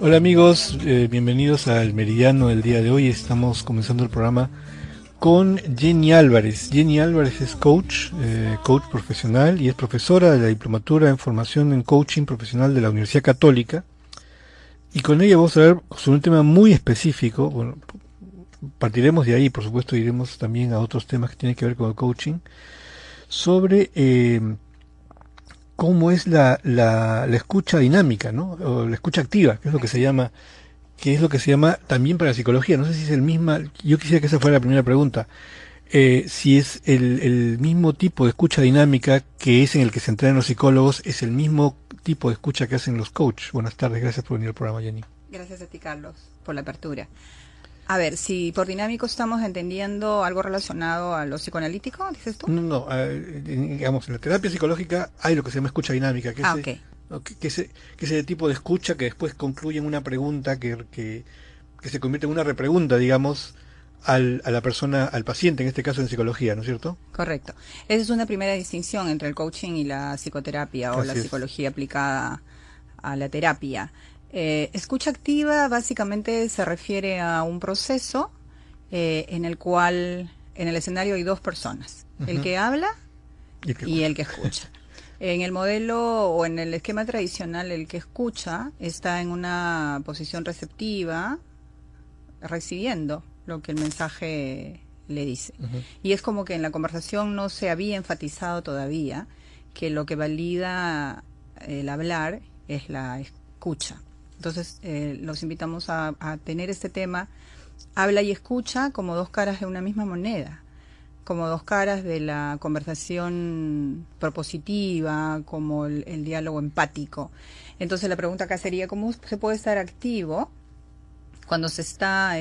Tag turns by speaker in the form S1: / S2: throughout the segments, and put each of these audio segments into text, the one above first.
S1: Hola amigos, bienvenidos al Meridiano del día de hoy. Estamos comenzando el programa con Jenny Álvarez. Jenny Álvarez es coach profesional y es profesora de la Diplomatura en Formación en Coaching Profesional de la Universidad Católica. Y con ella vamos a hablar sobre un tema muy específico. Bueno, partiremos de ahí, por supuesto, iremos también a otros temas que tienen que ver con el coaching, sobre cómo es la escucha dinámica, ¿no? O la escucha activa, que es lo que se llama también para la psicología. No sé si es el mismo, yo quisiera que esa fuera la primera pregunta. Si es el mismo tipo de escucha dinámica que es en el que se entrenan los psicólogos, es el mismo tipo de escucha que hacen los coaches. Buenas tardes, gracias por venir al programa, Jenny.
S2: Gracias a ti, Carlos, por la apertura. A ver, si por dinámico estamos entendiendo algo relacionado a lo psicoanalítico, ¿dices tú?
S1: No, digamos, en la terapia psicológica hay lo que se llama escucha dinámica,
S2: Ok.
S1: que es el tipo de escucha que después concluye en una pregunta que se convierte en una repregunta, digamos, a la persona, al paciente, en este caso en psicología, ¿no es cierto?
S2: Correcto. Esa es una primera distinción entre el coaching y la psicoterapia o
S1: Así
S2: la
S1: es.
S2: psicología aplicada a la terapia. Escucha activa básicamente se refiere a un proceso en el cual en el escenario hay dos personas, el
S1: Ujú.
S2: que habla
S1: Y el que
S2: y
S1: escucha.
S2: el que escucha. En el modelo o en el esquema tradicional, el que escucha está en una posición receptiva, recibiendo lo que el mensaje le dice.
S1: Ujú.
S2: Y es como que en la conversación no se había enfatizado todavía que lo que valida el hablar es la escucha. Entonces, los invitamos a tener este tema, habla y escucha, como dos caras de una misma moneda, como dos caras de la conversación propositiva, como el diálogo empático. Entonces, la pregunta acá sería, ¿cómo se puede estar activo cuando se está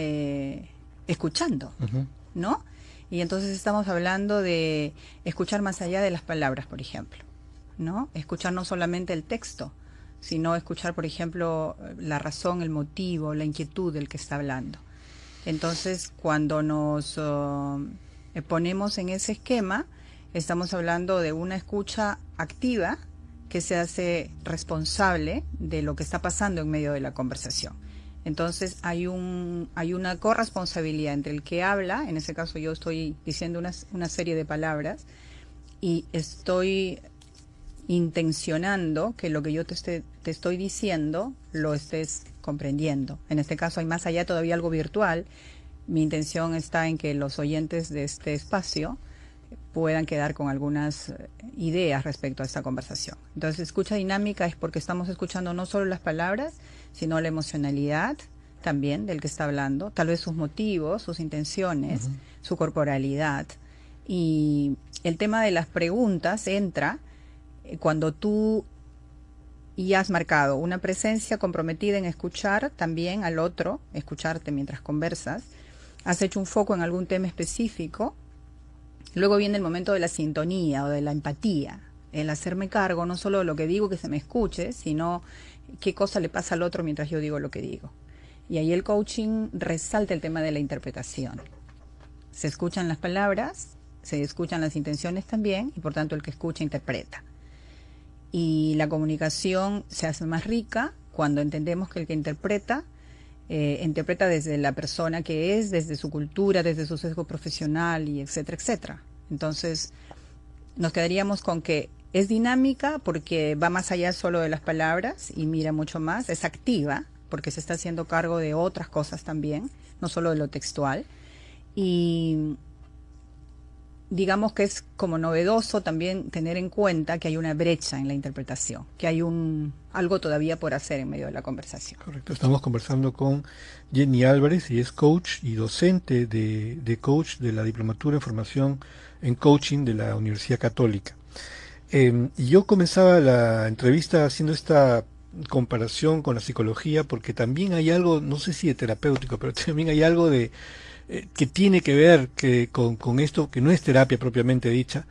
S2: escuchando,
S1: Ujú.
S2: ¿no? Y entonces estamos hablando de escuchar más allá de las palabras, por ejemplo, ¿no? Escuchar no solamente el texto, sino escuchar, por ejemplo, la razón, el motivo, la inquietud del que está hablando. Entonces, cuando nos ponemos en ese esquema, estamos hablando de una escucha activa que se hace responsable de lo que está pasando en medio de la conversación. Entonces hay una corresponsabilidad entre el que habla, en ese caso yo estoy diciendo una serie de palabras y estoy intencionando que lo que yo te estoy diciendo lo estés comprendiendo. En este caso hay más allá todavía algo virtual. Mi intención está en que los oyentes de este espacio puedan quedar con algunas ideas respecto a esta conversación. Entonces, escucha dinámica es porque estamos escuchando no solo las palabras, sino la emocionalidad también del que está hablando, tal vez sus motivos, sus intenciones,
S1: Ujú.
S2: su corporalidad. Y el tema de las preguntas entra cuando tú ya has marcado una presencia comprometida en escuchar también al otro, escucharte mientras conversas, has hecho un foco en algún tema específico. Luego viene el momento de la sintonía o de la empatía, el hacerme cargo no solo de lo que digo, que se me escuche, sino qué cosa le pasa al otro mientras yo digo lo que digo. Y ahí el coaching resalta el tema de la interpretación. Se escuchan las palabras, se escuchan las intenciones también, y por tanto el que escucha interpreta. Y la comunicación se hace más rica cuando entendemos que el que interpreta interpreta desde la persona que es, desde su cultura, desde su sesgo profesional y etcétera, etcétera. Entonces, nos quedaríamos con que es dinámica porque va más allá solo de las palabras y mira mucho más, es activa porque se está haciendo cargo de otras cosas también, no solo de lo textual. Y digamos que es como novedoso también tener en cuenta que hay una brecha en la interpretación, que hay algo todavía por hacer en medio de la conversación.
S1: Correcto, estamos conversando con Jenny Álvarez y es coach y docente de coach de la Diplomatura en Formación en Coaching de la Universidad Católica. Y yo comenzaba la entrevista haciendo esta comparación con la psicología porque también hay algo, no sé si de terapéutico, pero también hay algo de que tiene que ver con esto, que no es terapia propiamente dicha,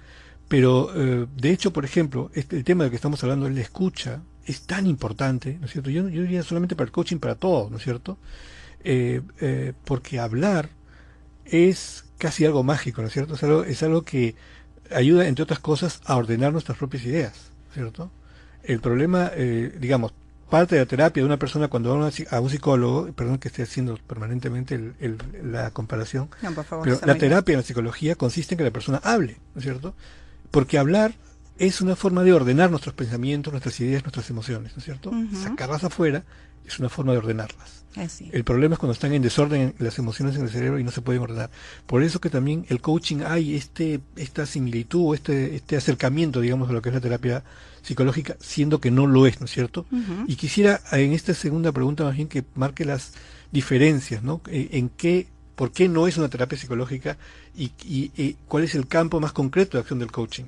S1: pero de hecho, por ejemplo, el tema del que estamos hablando es la escucha, es tan importante, ¿no es cierto? Yo diría solamente para el coaching, para todos, ¿no es cierto? Porque hablar es casi algo mágico, ¿no es cierto? Es algo que ayuda, entre otras cosas, a ordenar nuestras propias ideas, ¿cierto? El problema, digamos, parte de la terapia de una persona cuando va a un psicólogo, perdón que esté haciendo permanentemente la comparación,
S2: No, por favor,
S1: pero
S2: está
S1: la
S2: muy bien.
S1: terapia en la psicología consiste en que la persona hable, ¿no es cierto? Porque hablar es una forma de ordenar nuestros pensamientos, nuestras ideas, nuestras emociones, ¿no es cierto? Sacarlas afuera es una forma de ordenarlas.
S2: Así.
S1: El problema es cuando están en desorden las emociones en el cerebro y no se pueden ordenar. Por eso que también el coaching hay esta similitud, este acercamiento, digamos, a lo que es la terapia psicológica, siendo que no lo es, ¿no es cierto? Y quisiera en esta segunda pregunta más bien que marque las diferencias, ¿no? ¿Por qué no es una terapia psicológica y cuál es el campo más concreto de acción del coaching?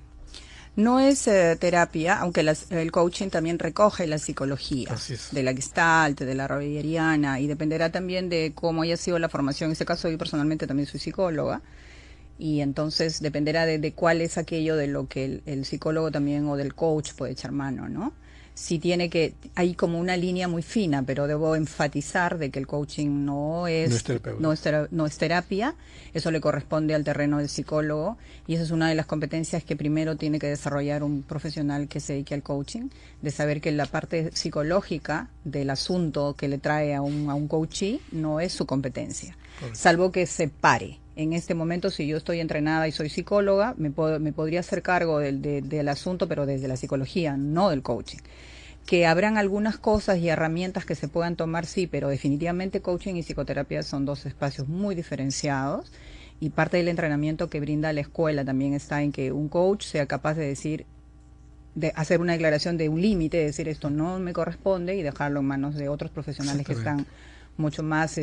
S2: No es terapia, aunque el coaching también recoge la psicología
S1: Así es.
S2: de la Gestalt, de la Rogeriana, y dependerá también de cómo haya sido la formación. En este caso, yo personalmente también soy psicóloga, y entonces dependerá de cuál es aquello de lo que el psicólogo también o del coach puede echar mano, ¿no? Si tiene que, hay como una línea muy fina, pero debo enfatizar de que el coaching no es terapia, eso le corresponde al terreno del psicólogo, y esa es una de las competencias que primero tiene que desarrollar un profesional que se dedique al coaching, de saber que la parte psicológica del asunto que le trae a un coachee no es su competencia, salvo que se pare. En este momento, si yo estoy entrenada y soy psicóloga, me podría hacer cargo del asunto, pero desde la psicología, no del coaching. Que habrán algunas cosas y herramientas que se puedan tomar, sí, pero definitivamente coaching y psicoterapia son dos espacios muy diferenciados, y parte del entrenamiento que brinda la escuela también está en que un coach sea capaz de decir, de hacer una declaración de un límite, de decir esto no me corresponde, y dejarlo en manos de otros profesionales que están mucho más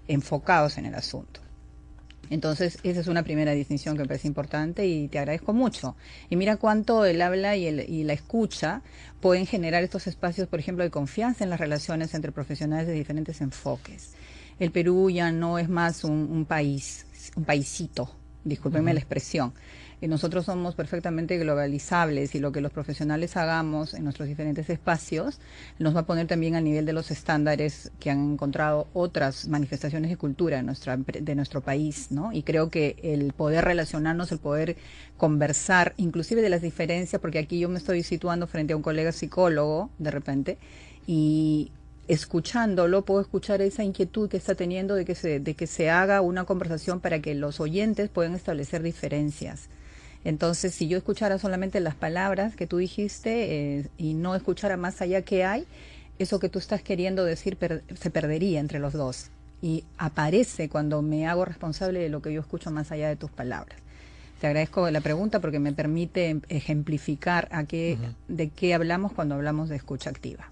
S2: enfocados en el asunto. Entonces, esa es una primera distinción que me parece importante, y te agradezco mucho. Y mira cuánto el habla y la escucha pueden generar estos espacios, por ejemplo, de confianza en las relaciones entre profesionales de diferentes enfoques. El Perú ya no es más un país, un paisito, discúlpenme la expresión. Nosotros somos perfectamente globalizables, y lo que los profesionales hagamos en nuestros diferentes espacios nos va a poner también al nivel de los estándares que han encontrado otras manifestaciones de cultura de nuestro país, ¿no? Y creo que el poder relacionarnos, el poder conversar, inclusive de las diferencias, porque aquí yo me estoy situando frente a un colega psicólogo de repente, y escuchándolo puedo escuchar esa inquietud que está teniendo de que se haga una conversación para que los oyentes puedan establecer diferencias. Entonces, si yo escuchara solamente las palabras que tú dijiste y no escuchara más allá que hay, eso que tú estás queriendo decir se perdería entre los dos. Y aparece cuando me hago responsable de lo que yo escucho más allá de tus palabras. Te agradezco la pregunta porque me permite ejemplificar de qué hablamos cuando hablamos de escucha activa.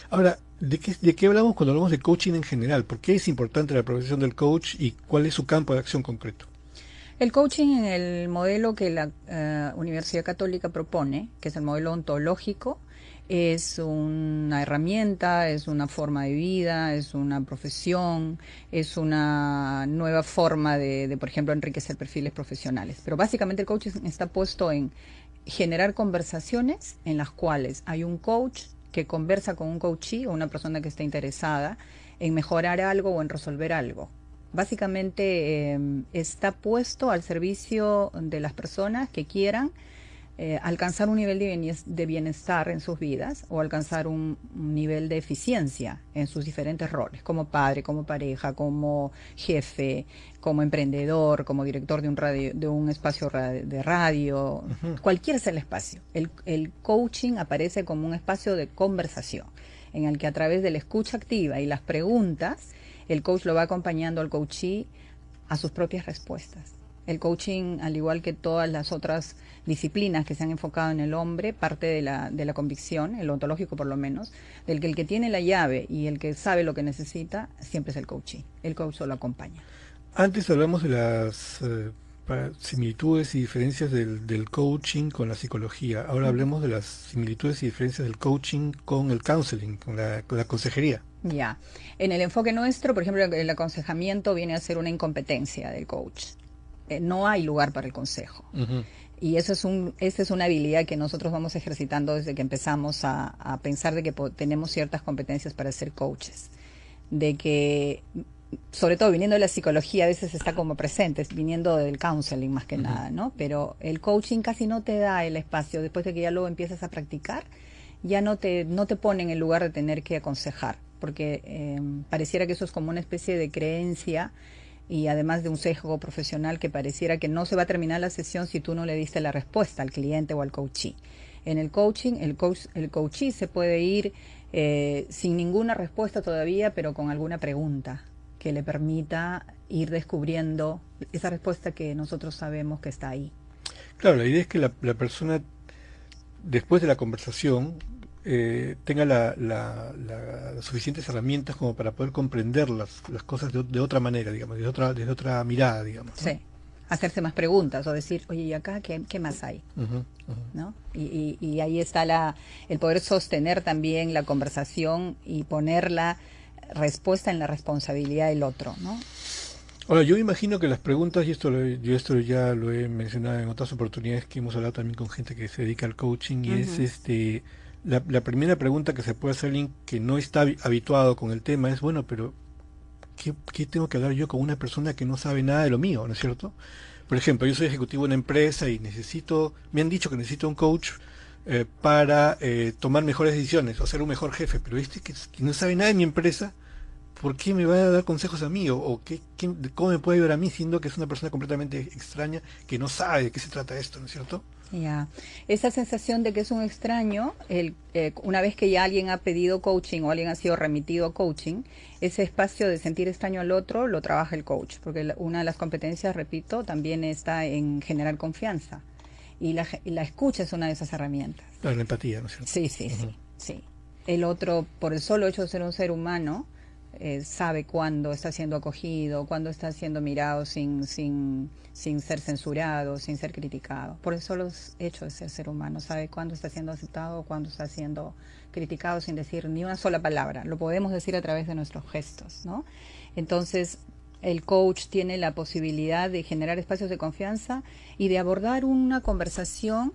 S1: Ahora, ¿de qué hablamos cuando hablamos de coaching en general? ¿Por qué es importante la profesión del coach y cuál es su campo de acción concreto?
S2: El coaching, en el modelo que la Universidad Católica propone, que es el modelo ontológico, es una herramienta, es una forma de vida, es una profesión, es una nueva forma de, por ejemplo, enriquecer perfiles profesionales. Pero básicamente el coaching está puesto en generar conversaciones en las cuales hay un coach que conversa con un coachee o una persona que esté interesada en mejorar algo o en resolver algo. Básicamente está puesto al servicio de las personas que quieran alcanzar un nivel de bienestar en sus vidas, o alcanzar un nivel de eficiencia en sus diferentes roles, como padre, como pareja, como jefe, como emprendedor, como director de un espacio de radio, cualquier sea el espacio. El coaching aparece como un espacio de conversación en el que, a través de la escucha activa y las preguntas, el coach lo va acompañando al coachee a sus propias respuestas. El coaching, al igual que todas las otras disciplinas que se han enfocado en el hombre, parte de la convicción, el ontológico por lo menos, del que el que tiene la llave y el que sabe lo que necesita siempre es el coachee. El coach lo acompaña.
S1: Antes hablamos de las similitudes y diferencias del coaching con la psicología. Ahora hablemos de las similitudes y diferencias del coaching con el counseling, con la consejería.
S2: Ya. En el enfoque nuestro, por ejemplo, el aconsejamiento viene a ser una incompetencia del coach. No hay lugar para el consejo. Y esa es una habilidad que nosotros vamos ejercitando desde que empezamos a pensar de que tenemos ciertas competencias para ser coaches. De que, sobre todo viniendo de la psicología, a veces está como presente, viniendo del counseling más que nada, ¿no? Pero el coaching casi no te da el espacio, después de que ya lo empiezas a practicar, ya no te pone en el lugar de tener que aconsejar, porque pareciera que eso es como una especie de creencia y además de un sesgo profesional que pareciera que no se va a terminar la sesión si tú no le diste la respuesta al cliente o al coachee. En el coaching, el coachee se puede ir sin ninguna respuesta todavía, pero con alguna pregunta que le permita ir descubriendo esa respuesta que nosotros sabemos que está ahí.
S1: Claro, la idea es que la persona, después de la conversación, tenga las suficientes herramientas como para poder comprender las cosas de otra manera, digamos, desde otra mirada, digamos, ¿no?
S2: Sí, hacerse más preguntas o decir, oye, ¿y acá qué más hay?
S1: Ujú, ujú.
S2: ¿No? Y ahí está el poder sostener también la conversación y poner la respuesta en la responsabilidad del otro, ¿no?
S1: Ahora, yo imagino que las preguntas, y yo esto ya lo he mencionado en otras oportunidades que hemos hablado también con gente que se dedica al coaching, y es
S2: Ujú.
S1: la primera pregunta que se puede hacer a alguien que no está habituado con el tema es, bueno, pero ¿qué tengo que hablar yo con una persona que no sabe nada de lo mío, ¿no es cierto? Por ejemplo, yo soy ejecutivo de una empresa y me han dicho que necesito un coach para tomar mejores decisiones o ser un mejor jefe, pero que no sabe nada de mi empresa, ¿por qué me va a dar consejos a mí? ¿ cómo me puede ayudar a mí siendo que es una persona completamente extraña que no sabe de qué se trata esto, ¿no es cierto?
S2: Ya, esa sensación de que es un extraño, una vez que ya alguien ha pedido coaching o alguien ha sido remitido a coaching, ese espacio de sentir extraño al otro lo trabaja el coach, porque una de las competencias, repito, también está en generar confianza y la escucha es una de esas herramientas.
S1: La empatía, ¿no es cierto?
S2: Sí, sí,
S1: Ujú.
S2: sí, sí. El otro, por el solo hecho de ser un ser humano, sabe cuándo está siendo acogido, cuándo está siendo mirado sin ser censurado, sin ser criticado. Por el solo hecho de ser humano, sabe cuándo está siendo aceptado, cuándo está siendo criticado sin decir ni una sola palabra. Lo podemos decir a través de nuestros gestos, ¿no? Entonces, el coach tiene la posibilidad de generar espacios de confianza y de abordar una conversación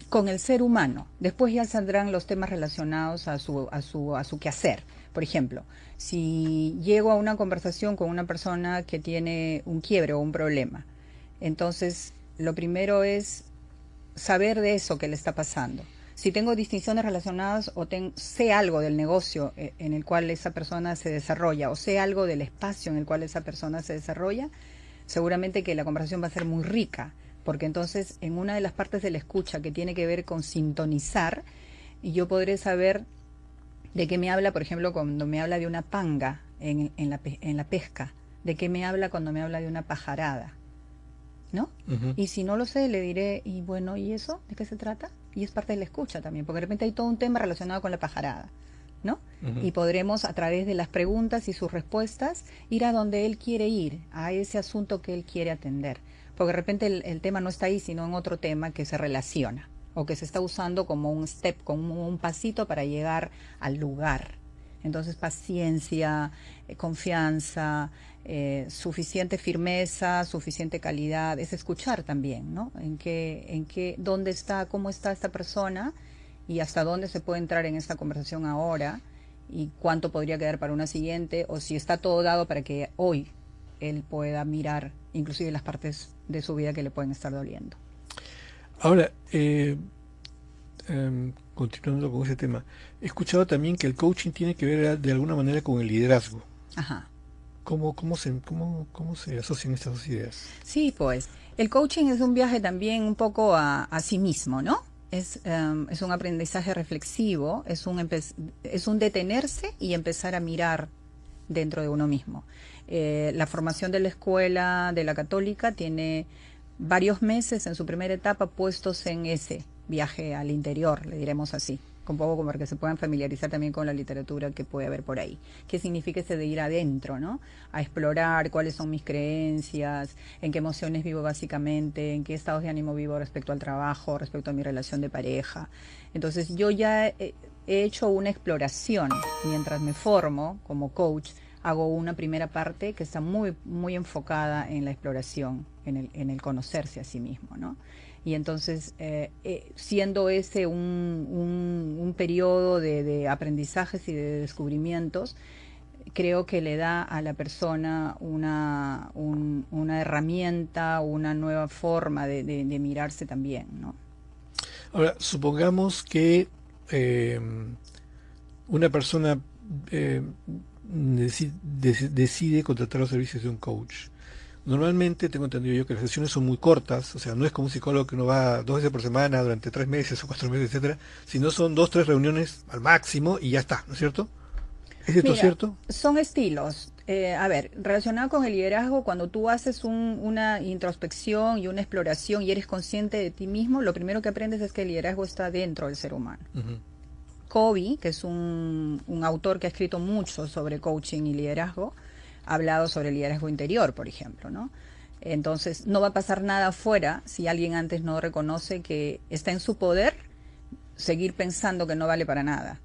S2: con el ser humano. Después ya saldrán los temas relacionados a su quehacer. Por ejemplo, si llego a una conversación con una persona que tiene un quiebre o un problema, entonces lo primero es saber de eso que le está pasando. Si tengo distinciones relacionadas o sé algo del negocio en el cual esa persona se desarrolla o sé algo del espacio en el cual esa persona se desarrolla, seguramente que la conversación va a ser muy rica, porque entonces en una de las partes de la escucha que tiene que ver con sintonizar, yo podré saber de qué me habla, por ejemplo, cuando me habla de una panga en la pesca, de qué me habla cuando me habla de una pajarada, ¿no?
S1: Ujú.
S2: Y si no lo sé, le diré, y bueno, ¿y eso? ¿De qué se trata? Y es parte de la escucha también, porque de repente hay todo un tema relacionado con la pajarada, ¿no?
S1: Ujú.
S2: Y podremos, a través de las preguntas y sus respuestas, ir a donde él quiere ir, a ese asunto que él quiere atender. Porque de repente el tema no está ahí, sino en otro tema que se relaciona, o que se está usando como un step, como un pasito para llegar al lugar. Entonces, paciencia, confianza, suficiente firmeza, suficiente calidad, es escuchar también, ¿no? Dónde está, cómo está esta persona y hasta dónde se puede entrar en esta conversación ahora y cuánto podría quedar para una siguiente, o si está todo dado para que hoy él pueda mirar inclusive las partes de su vida que le pueden estar doliendo.
S1: Ahora, continuando con ese tema, he escuchado también que el coaching tiene que ver de alguna manera con el liderazgo.
S2: Ajá.
S1: Cómo se asocian estas dos ideas?
S2: Sí, pues el coaching es un viaje también un poco a sí mismo, ¿no? Es un aprendizaje reflexivo, es un detenerse y empezar a mirar dentro de uno mismo. La formación de la escuela de la católica tiene varios meses en su primera etapa puestos en ese viaje al interior, le diremos así, un poco como para que se puedan familiarizar también con la literatura que puede haber por ahí. ¿Qué significa ese de ir adentro, ¿no? A explorar cuáles son mis creencias, en qué emociones vivo básicamente, en qué estados de ánimo vivo respecto al trabajo, respecto a mi relación de pareja. Entonces yo ya he hecho una exploración mientras me formo como coach. Hago una primera parte que está muy enfocada en la exploración, en el conocerse a sí mismo, ¿no? Y entonces, siendo ese un periodo de aprendizajes y de descubrimientos, creo que le da a la persona una herramienta, una nueva forma de mirarse también, ¿no?
S1: Ahora, supongamos que eh, una persona eh, decide contratar los servicios de un coach. Normalmente tengo entendido yo que las sesiones son muy cortas, o sea, no es como un psicólogo que uno va 2 veces por semana durante 3 meses o 4 meses, etcétera, sino son 2, 3 reuniones al máximo y ya está, ¿no es cierto? ¿Es esto
S2: Mira,
S1: cierto?
S2: son estilos. A ver, relacionado con el liderazgo, cuando tú haces una introspección y una exploración y eres consciente de ti mismo, lo primero que aprendes es que el liderazgo está dentro del ser humano.
S1: Ujú.
S2: Covey, que es un autor que ha escrito mucho sobre coaching y liderazgo, ha hablado sobre el liderazgo interior, por ejemplo, ¿no? Entonces, no va a pasar nada afuera si alguien antes no reconoce que está en su poder seguir pensando que no vale para nada,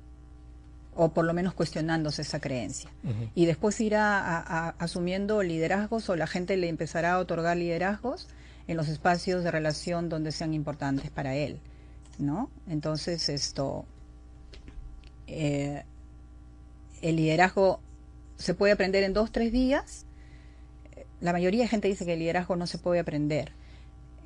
S2: o por lo menos cuestionándose esa creencia.
S1: Ujú.
S2: Y después irá asumiendo liderazgos o la gente le empezará a otorgar liderazgos en los espacios de relación donde sean importantes para él, ¿no? Entonces, eh, el liderazgo se puede aprender en 2, 3 días. La mayoría de gente dice que el liderazgo no se puede aprender.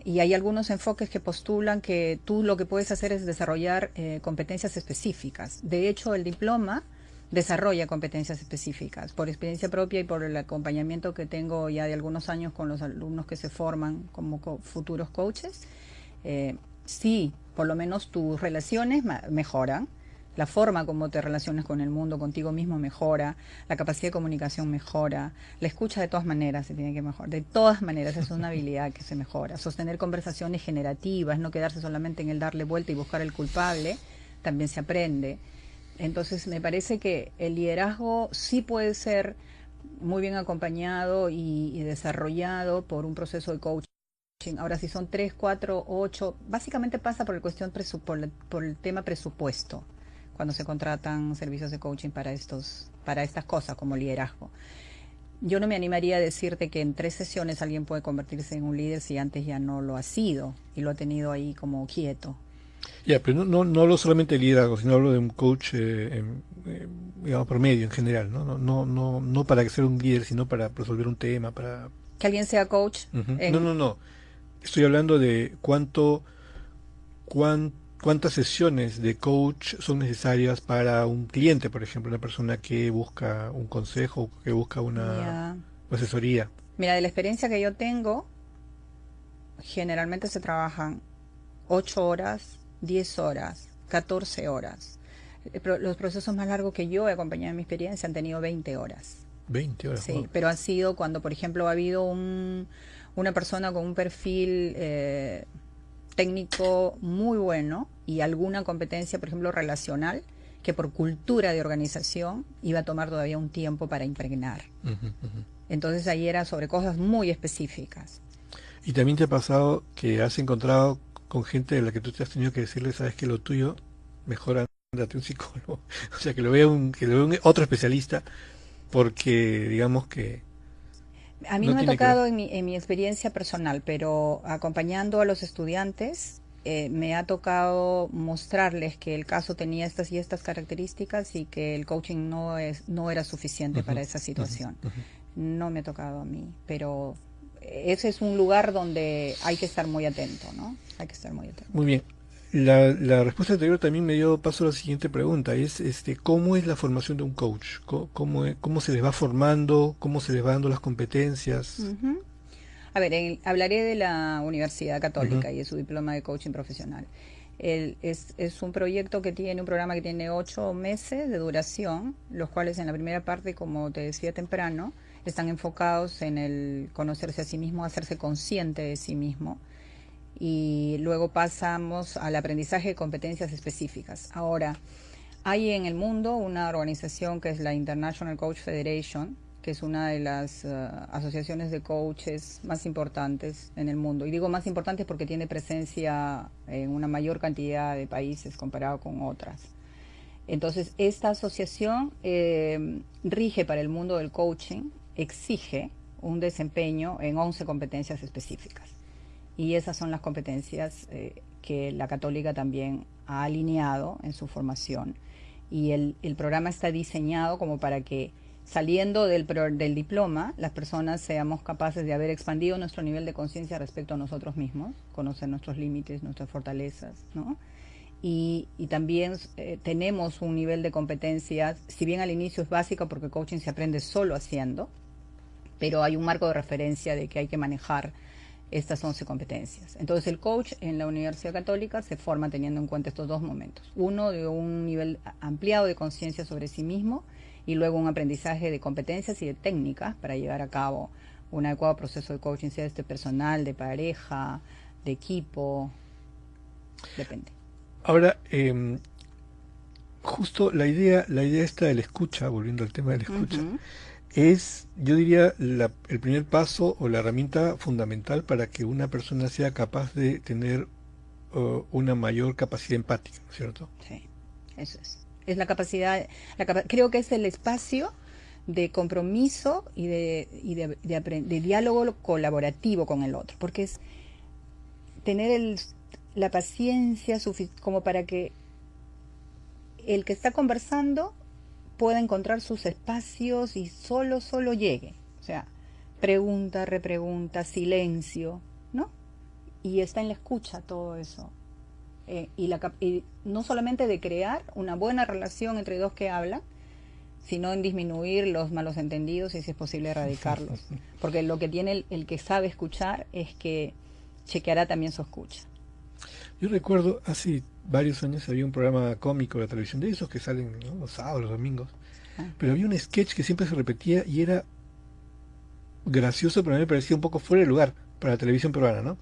S2: Y hay algunos enfoques que postulan que tú lo que puedes hacer es desarrollar competencias específicas. De hecho, el diploma desarrolla competencias específicas. Por experiencia propia y por el acompañamiento que tengo ya de algunos años con los alumnos que se forman como futuros coaches, sí, por lo menos tus relaciones mejoran, la forma como te relacionas con el mundo, contigo mismo mejora, la capacidad de comunicación mejora, la escucha de todas maneras se tiene que mejorar, de todas maneras es una habilidad que se mejora, sostener conversaciones generativas, no quedarse solamente en el darle vuelta y buscar el culpable, también se aprende. Entonces me parece que el liderazgo sí puede ser muy bien acompañado y desarrollado por un proceso de coaching. Ahora, si son 3, 4, 8, básicamente pasa por por el tema presupuesto, cuando se contratan servicios de coaching para estas cosas como liderazgo. Yo no me animaría a decirte que en 3 sesiones alguien puede convertirse en un líder si antes ya no lo ha sido y lo ha tenido ahí como quieto.
S1: Ya, pero no hablo solamente de liderazgo, sino hablo de un coach, digamos, promedio en general, ¿no? No para ser un líder, sino para resolver un tema, para...
S2: Que alguien sea coach
S1: Ujú.
S2: en...
S1: No. Estoy hablando de cuántas sesiones de coach son necesarias para un cliente, por ejemplo, una persona que busca un consejo, que busca una
S2: Ya.
S1: asesoría.
S2: Mira, de la experiencia que yo tengo, generalmente se trabajan 8 horas, 10 horas, 14 horas. Los procesos más largos que yo he acompañado en mi experiencia han tenido 20 horas.
S1: 20 horas,
S2: Sí,
S1: wow.
S2: pero ha sido cuando, por ejemplo, ha habido una persona con un perfil técnico muy bueno y alguna competencia, por ejemplo, relacional, que por cultura de organización iba a tomar todavía un tiempo para impregnar.
S1: Ujú, ujú.
S2: Entonces ahí era sobre cosas muy específicas.
S1: ¿Y también te ha pasado que has encontrado con gente de la que tú te has tenido que decirle, sabes que lo tuyo, mejor ándate a un psicólogo? O sea, que lo vea otro especialista, porque digamos que
S2: A mí
S1: no
S2: no me ha
S1: tiene que ver.
S2: tocado en mi experiencia personal, pero acompañando a los estudiantes, me ha tocado mostrarles que el caso tenía estas y estas características y que el coaching no era suficiente
S1: Ujú,
S2: para esa
S1: ujú,
S2: situación.
S1: ujú.
S2: No me ha tocado a mí, pero ese es un lugar donde hay que estar muy atento, ¿no? Hay que estar muy atento.
S1: Muy bien. La respuesta anterior también me dio paso a la siguiente pregunta, es ¿cómo es la formación de un coach? ¿Cómo se les va formando? ¿Cómo se les va dando las competencias?
S2: Ujú. A ver, hablaré de la Universidad
S1: Ujú,
S2: Católica y de su diploma de coaching profesional. Es un proyecto que tiene, un programa que tiene 8 meses de duración, los cuales en la primera parte, como te decía temprano, están enfocados en el conocerse a sí mismo, hacerse consciente de sí mismo. Y luego pasamos al aprendizaje de competencias específicas. Ahora, hay en el mundo una organización que es la International Coach Federation, que es una de las asociaciones de coaches más importantes en el mundo. Y digo más importantes porque tiene presencia en una mayor cantidad de países comparado con otras. Entonces, esta asociación rige para el mundo del coaching, exige un desempeño en 11 competencias específicas. Y esas son las competencias que la Católica también ha alineado en su formación. Y el programa está diseñado como para que saliendo del diploma, las personas seamos capaces de haber expandido nuestro nivel de conciencia respecto a nosotros mismos, conocer nuestros límites, nuestras fortalezas, ¿no? Y también tenemos un nivel de competencias, si bien al inicio es básico porque coaching se aprende solo haciendo, pero hay un marco de referencia de que hay que manejar estas 11 competencias. Entonces el coach en la Universidad Católica se forma teniendo en cuenta estos dos momentos. Uno, de un nivel ampliado de conciencia sobre sí mismo, y luego un aprendizaje de competencias y de técnicas para llevar a cabo un adecuado proceso de coaching, sea personal, de pareja, de equipo, depende.
S1: Ahora, justo la idea esta de la escucha, volviendo al tema de la escucha, es, yo diría, el primer paso o la herramienta fundamental para que una persona sea capaz de tener una mayor capacidad empática, ¿no es cierto?
S2: Sí, eso es. Es la capacidad, creo que es el espacio de compromiso y de diálogo colaborativo con el otro, porque es tener la paciencia como para que el que está conversando pueda encontrar sus espacios y solo llegue. O sea, pregunta, repregunta, silencio, ¿no? Y está en la escucha todo eso. Y no solamente de crear una buena relación entre dos que hablan, sino en disminuir los malos entendidos y si es posible erradicarlos. Porque lo que tiene el que sabe escuchar es que chequeará también su escucha.
S1: Yo recuerdo hace varios años había un programa cómico de la televisión de esos que salen, ¿no?, los sábados, los domingos, pero había un sketch que siempre se repetía y era gracioso, pero a mí me parecía un poco fuera de lugar para la televisión peruana, ¿no?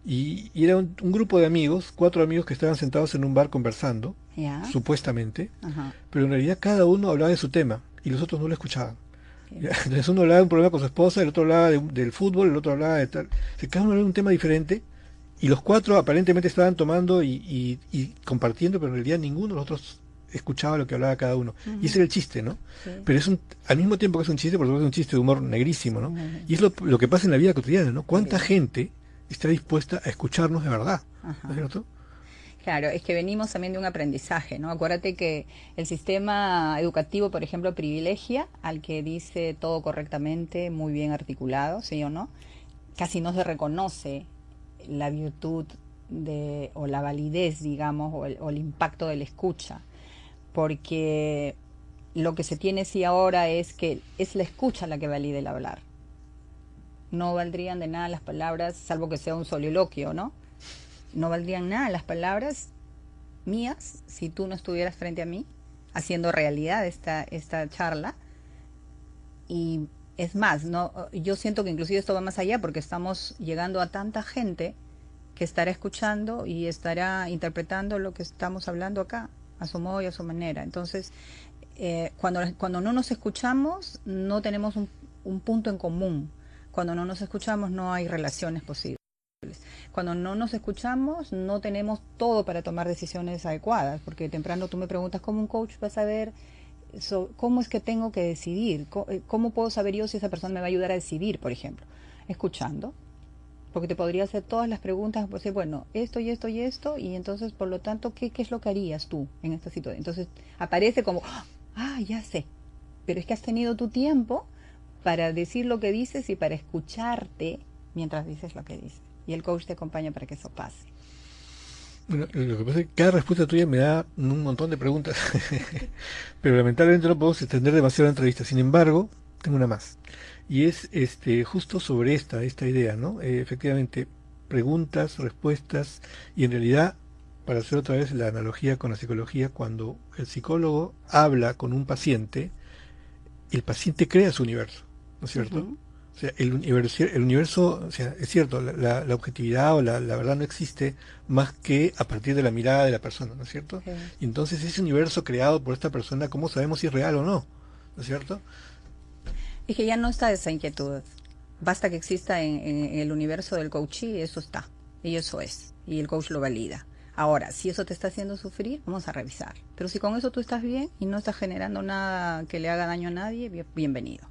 S1: Y era un grupo de amigos, 4 amigos que estaban sentados en un bar conversando, supuestamente, pero en realidad cada uno hablaba de su tema y los otros no lo escuchaban. Entonces uno hablaba de un problema con su esposa, el otro hablaba del fútbol, el otro hablaba de tal. Cada uno hablaba de un tema diferente y los 4 aparentemente estaban tomando y compartiendo, pero en realidad ninguno de los otros escuchaba lo que hablaba cada uno. Y ese era el chiste, ¿no? Pero es al mismo tiempo que es un chiste, por supuesto es un chiste de humor negrísimo, ¿no? Y es lo que pasa en la vida cotidiana, ¿no? ¿Cuánta gente está dispuesta a escucharnos de verdad? ¿No es cierto?
S2: Claro, es que venimos también de un aprendizaje, ¿no? Acuérdate que el sistema educativo, por ejemplo, privilegia al que dice todo correctamente, muy bien articulado, ¿sí o no? Casi no se reconoce la virtud o la validez, digamos, o el impacto de la escucha, porque lo que se tiene sí ahora es que es la escucha la que valida el hablar. No valdrían de nada las palabras, salvo que sea un soliloquio, ¿no? No valdrían nada las palabras mías si tú no estuvieras frente a mí haciendo realidad esta charla. Y es más, yo siento que inclusive esto va más allá porque estamos llegando a tanta gente que estará escuchando y estará interpretando lo que estamos hablando acá a su modo y a su manera. Entonces, cuando no nos escuchamos, no tenemos un punto en común. Cuando no nos escuchamos, no hay relaciones posibles. Cuando no nos escuchamos, no tenemos todo para tomar decisiones adecuadas, porque temprano tú me preguntas, ¿cómo un coach va a saber cómo es que tengo que decidir? ¿Cómo puedo saber yo si esa persona me va a ayudar a decidir, por ejemplo? Escuchando, porque te podría hacer todas las preguntas, pues bueno, esto y esto y esto, y entonces, por lo tanto, ¿qué es lo que harías tú en esta situación? Entonces, aparece como, ya sé, pero es que has tenido tu tiempo para decir lo que dices y para escucharte mientras dices lo que dices. Y el coach te acompaña para que eso pase.
S1: Bueno, lo que pasa es que cada respuesta tuya me da un montón de preguntas, pero lamentablemente no podemos extender demasiado la entrevista. Sin embargo, tengo una más. Y es justo sobre esta idea, ¿no? Efectivamente, preguntas, respuestas, y en realidad, para hacer otra vez la analogía con la psicología, cuando el psicólogo habla con un paciente, el paciente crea su universo, ¿no es cierto? O sea, el universo, o sea, es cierto, la objetividad o la verdad no existe más que a partir de la mirada de la persona, ¿no es cierto? Y entonces ese universo creado por esta persona, ¿cómo sabemos si es real o no? ¿No es cierto?
S2: Es que ya no está esa inquietud. Basta que exista en el universo del coach y eso está. Y eso es. Y el coach lo valida. Ahora, si eso te está haciendo sufrir, vamos a revisar. Pero si con eso tú estás bien y no estás generando nada que le haga daño a nadie, bienvenido.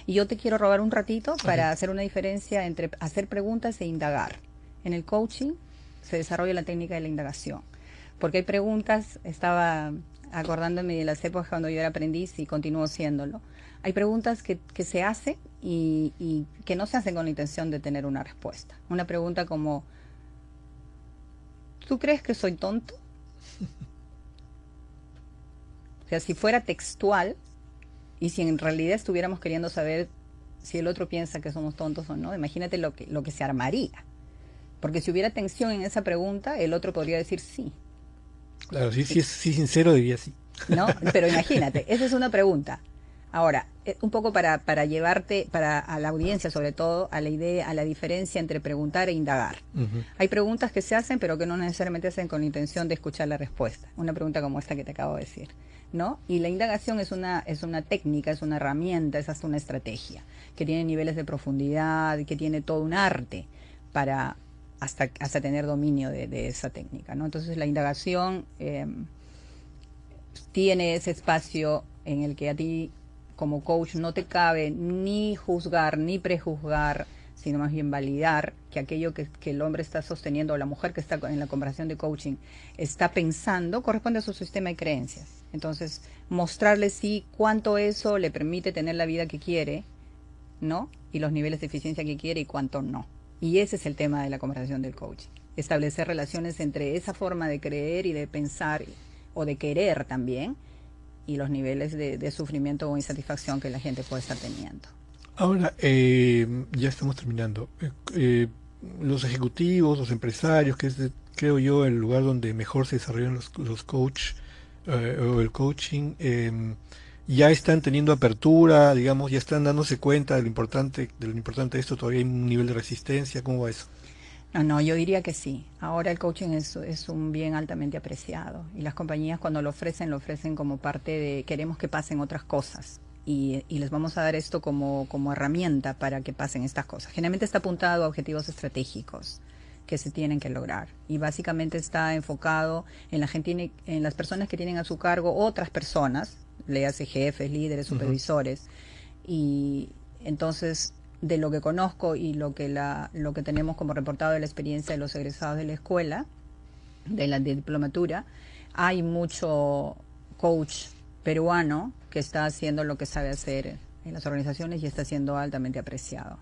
S2: Y yo te quiero robar un ratito para hacer una diferencia entre hacer preguntas e indagar. En el coaching se desarrolla la técnica de la indagación. Porque hay preguntas, estaba acordándome de las épocas cuando yo era aprendiz y continúo siéndolo. Hay preguntas que se hacen y que no se hacen con la intención de tener una respuesta. Una pregunta como, ¿tú crees que soy tonto? O sea, si fuera textual y si en realidad estuviéramos queriendo saber si el otro piensa que somos tontos o no, imagínate lo que se armaría. Porque si hubiera tensión en esa pregunta, el otro podría decir sí.
S1: Claro, si es sincero, diría sí.
S2: ¿No? Pero imagínate, esa es una pregunta. Ahora, un poco para llevarte, a la audiencia sobre todo, a la idea, a la diferencia entre preguntar e indagar. Hay preguntas que se hacen, pero que no necesariamente se hacen con la intención de escuchar la respuesta. Una pregunta como esta que te acabo de decir, ¿no? Y la indagación es una técnica, es una herramienta, es hasta una estrategia, que tiene niveles de profundidad, que tiene todo un arte para hasta tener dominio de esa técnica, ¿no? Entonces la indagación tiene ese espacio en el que a ti como coach no te cabe ni juzgar ni prejuzgar, sino más bien validar que aquello que el hombre está sosteniendo o la mujer que está en la conversación de coaching está pensando corresponde a su sistema de creencias. Entonces, mostrarle sí cuánto eso le permite tener la vida que quiere, ¿no? Y los niveles de eficiencia que quiere y cuánto no. Y ese es el tema de la conversación del coaching. Establecer relaciones entre esa forma de creer y de pensar o de querer también y los niveles de sufrimiento o insatisfacción que la gente puede estar teniendo.
S1: Ahora, ya estamos terminando. Los ejecutivos, los empresarios, que es, creo yo, el lugar donde mejor se desarrollan los coach o el coaching, ya están teniendo apertura, digamos, ya están dándose cuenta de lo importante de esto. Todavía hay un nivel de resistencia. ¿Cómo va eso?
S2: No, yo diría que sí. Ahora el coaching es un bien altamente apreciado y las compañías cuando lo ofrecen como parte de queremos que pasen otras cosas y les vamos a dar esto como herramienta para que pasen estas cosas. Generalmente está apuntado a objetivos estratégicos que se tienen que lograr y básicamente está enfocado en en las personas que tienen a su cargo otras personas, léase jefes, líderes, supervisores y entonces de lo que conozco y lo que tenemos como reportado de la experiencia de los egresados de la escuela, de la diplomatura, hay mucho coach peruano que está haciendo lo que sabe hacer en las organizaciones y está siendo altamente apreciado.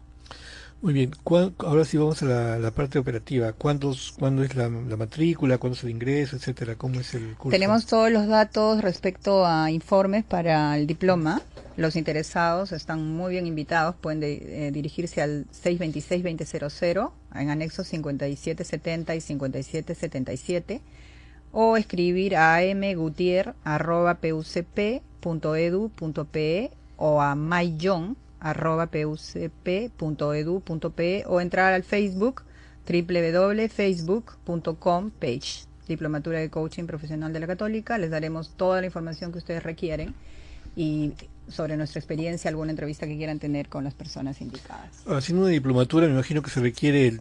S1: Muy bien, ahora sí vamos a la parte operativa. ¿Cuándo es la matrícula? ¿Cuándo es el ingreso, etcétera? ¿Cómo es el curso?
S2: Tenemos todos los datos respecto a informes para el diploma. Los interesados están muy bien invitados. Pueden dirigirse al 626-2000 en anexos 5770 y 5777 o escribir a mgutier@pucp.edu.pe o a myjohn@pucp.edu.pe o entrar al Facebook www.facebook.com/page Diplomatura de Coaching Profesional de la Católica. Les daremos toda la información que ustedes requieren y sobre nuestra experiencia, alguna entrevista que quieran tener con las personas indicadas.
S1: Haciendo una diplomatura, me imagino que se requiere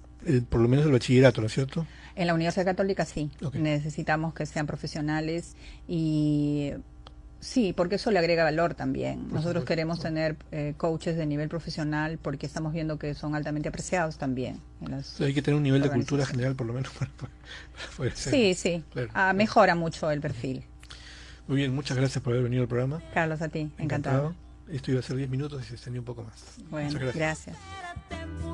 S1: por lo menos el bachillerato, ¿no es cierto?
S2: En la Universidad Católica sí,
S1: Okay.
S2: Necesitamos que sean profesionales y sí, porque eso le agrega valor también. Nosotros queremos tener coaches de nivel profesional porque estamos viendo que son altamente apreciados también.
S1: Hay que tener un nivel de cultura general por lo menos para poder ser.
S2: Sí,
S1: Claro.
S2: mejora mucho el perfil.
S1: Muy bien, muchas gracias por haber venido al programa.
S2: Carlos, a ti, encantado.
S1: Esto iba a ser 10 minutos y se extendió un poco más.
S2: Bueno,
S1: muchas gracias.
S2: Gracias.